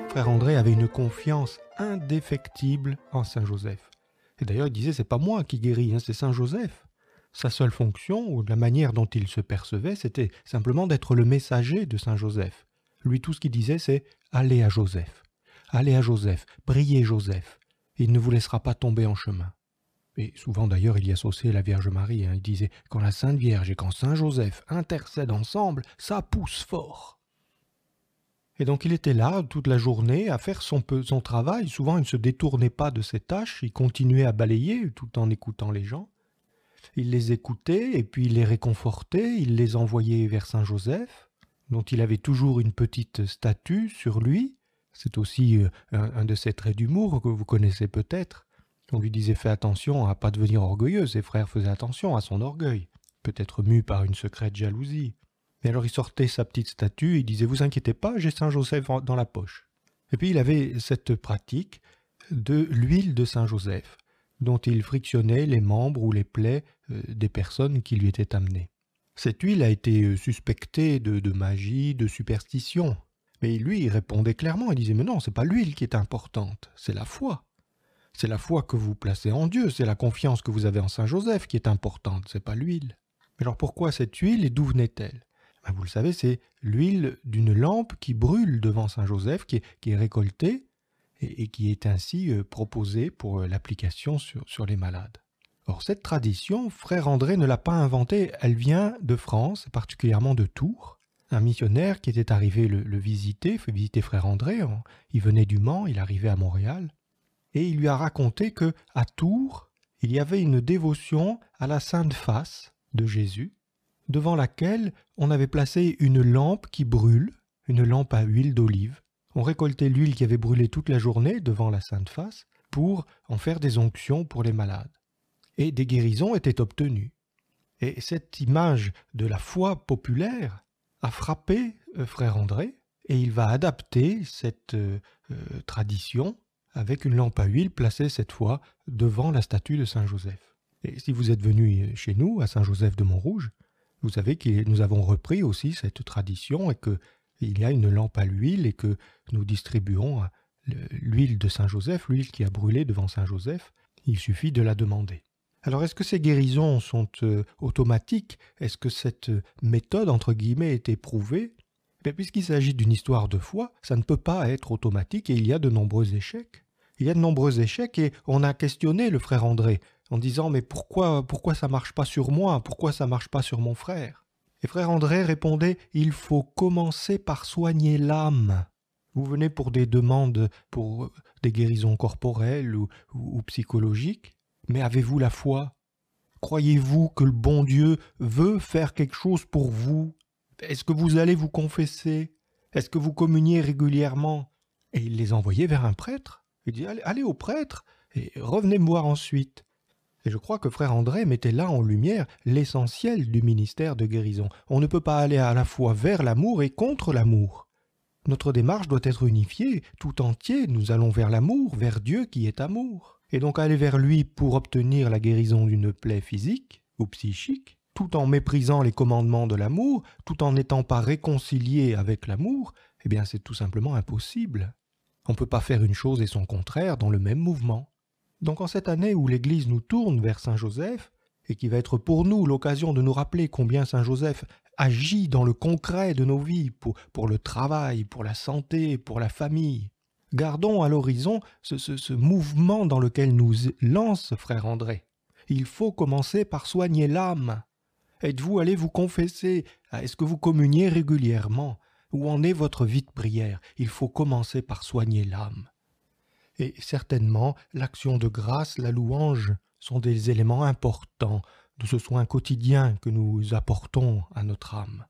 Frère André avait une confiance indéfectible en Saint Joseph. Et d'ailleurs, il disait, c'est pas moi qui guéris, c'est Saint Joseph. Sa seule fonction, ou la manière dont il se percevait, c'était simplement d'être le messager de Saint Joseph. Lui, tout ce qu'il disait, c'est « allez à Joseph, priez Joseph, il ne vous laissera pas tomber en chemin ». Et souvent d'ailleurs, il y associait la Vierge Marie. Il disait « quand la Sainte Vierge et quand Saint Joseph intercèdent ensemble, ça pousse fort ». Et donc il était là toute la journée à faire son travail. Souvent il ne se détournait pas de ses tâches, il continuait à balayer tout en écoutant les gens. Il les écoutait et puis il les réconfortait, il les envoyait vers Saint Joseph, dont il avait toujours une petite statue sur lui. C'est aussi un de ses traits d'humour que vous connaissez peut-être. On lui disait « fais attention à ne pas devenir orgueilleux », ses frères faisaient attention à son orgueil, peut-être mu par une secrète jalousie. Et alors il sortait sa petite statue, il disait « vous inquiétez pas, j'ai Saint Joseph dans la poche ». Et puis il avait cette pratique de l'huile de Saint Joseph, dont il frictionnait les membres ou les plaies des personnes qui lui étaient amenées. Cette huile a été suspectée de magie, de superstition. Mais lui, il répondait clairement, il disait « mais non, c'est pas l'huile qui est importante, c'est la foi. C'est la foi que vous placez en Dieu, c'est la confiance que vous avez en Saint Joseph qui est importante, c'est pas l'huile. » Mais alors pourquoi cette huile et d'où venait-elle ? Vous le savez, c'est l'huile d'une lampe qui brûle devant Saint Joseph, qui est récoltée et qui est ainsi proposée pour l'application sur les malades. Or, cette tradition, Frère André ne l'a pas inventée, elle vient de France, particulièrement de Tours. Un missionnaire qui était arrivé le visiter, fait visiter Frère André, il venait du Mans, il arrivait à Montréal, et il lui a raconté qu'à Tours, il y avait une dévotion à la Sainte Face de Jésus, devant laquelle on avait placé une lampe qui brûle, une lampe à huile d'olive. On récoltait l'huile qui avait brûlé toute la journée devant la Sainte Face pour en faire des onctions pour les malades. Et des guérisons étaient obtenues. Et cette image de la foi populaire a frappé Frère André, et il va adapter cette tradition avec une lampe à huile placée cette fois devant la statue de Saint Joseph. Et si vous êtes venu chez nous, à Saint-Joseph de Montrouge, vous savez que nous avons repris aussi cette tradition et qu'il y a une lampe à l'huile et que nous distribuons l'huile de Saint-Joseph, l'huile qui a brûlé devant Saint-Joseph. Il suffit de la demander. Alors, est-ce que ces guérisons sont automatiques? Est-ce que cette méthode, entre guillemets, est éprouvée? Puisqu'il s'agit d'une histoire de foi, ça ne peut pas être automatique et il y a de nombreux échecs. Il y a de nombreux échecs et on a questionné le frère André en disant « mais pourquoi ça ne marche pas sur moi? Pourquoi ça ne marche pas sur mon frère ?» Et frère André répondait « il faut commencer par soigner l'âme. Vous venez pour des demandes, pour des guérisons corporelles ou psychologiques, mais avez-vous la foi? Croyez-vous que le bon Dieu veut faire quelque chose pour vous? Est-ce que vous allez vous confesser? Est-ce que vous communiez régulièrement ?» Et il les envoyait vers un prêtre. Il dit « allez au prêtre et revenez me voir ensuite. » Et je crois que frère André mettait là en lumière l'essentiel du ministère de guérison. On ne peut pas aller à la fois vers l'amour et contre l'amour. Notre démarche doit être unifiée, tout entier, nous allons vers l'amour, vers Dieu qui est amour. Et donc aller vers lui pour obtenir la guérison d'une plaie physique ou psychique, tout en méprisant les commandements de l'amour, tout en n'étant pas réconcilié avec l'amour, eh bien c'est tout simplement impossible. On ne peut pas faire une chose et son contraire dans le même mouvement. Donc en cette année où l'Église nous tourne vers Saint Joseph, et qui va être pour nous l'occasion de nous rappeler combien Saint Joseph agit dans le concret de nos vies, pour le travail, pour la santé, pour la famille, gardons à l'horizon ce mouvement dans lequel nous lance frère André. Il faut commencer par soigner l'âme. Êtes-vous allé vous confesser? Est-ce que vous communiez régulièrement? Où en est votre vie de prière? Il faut commencer par soigner l'âme. Et certainement, l'action de grâce, la louange, sont des éléments importants de ce soin quotidien que nous apportons à notre âme.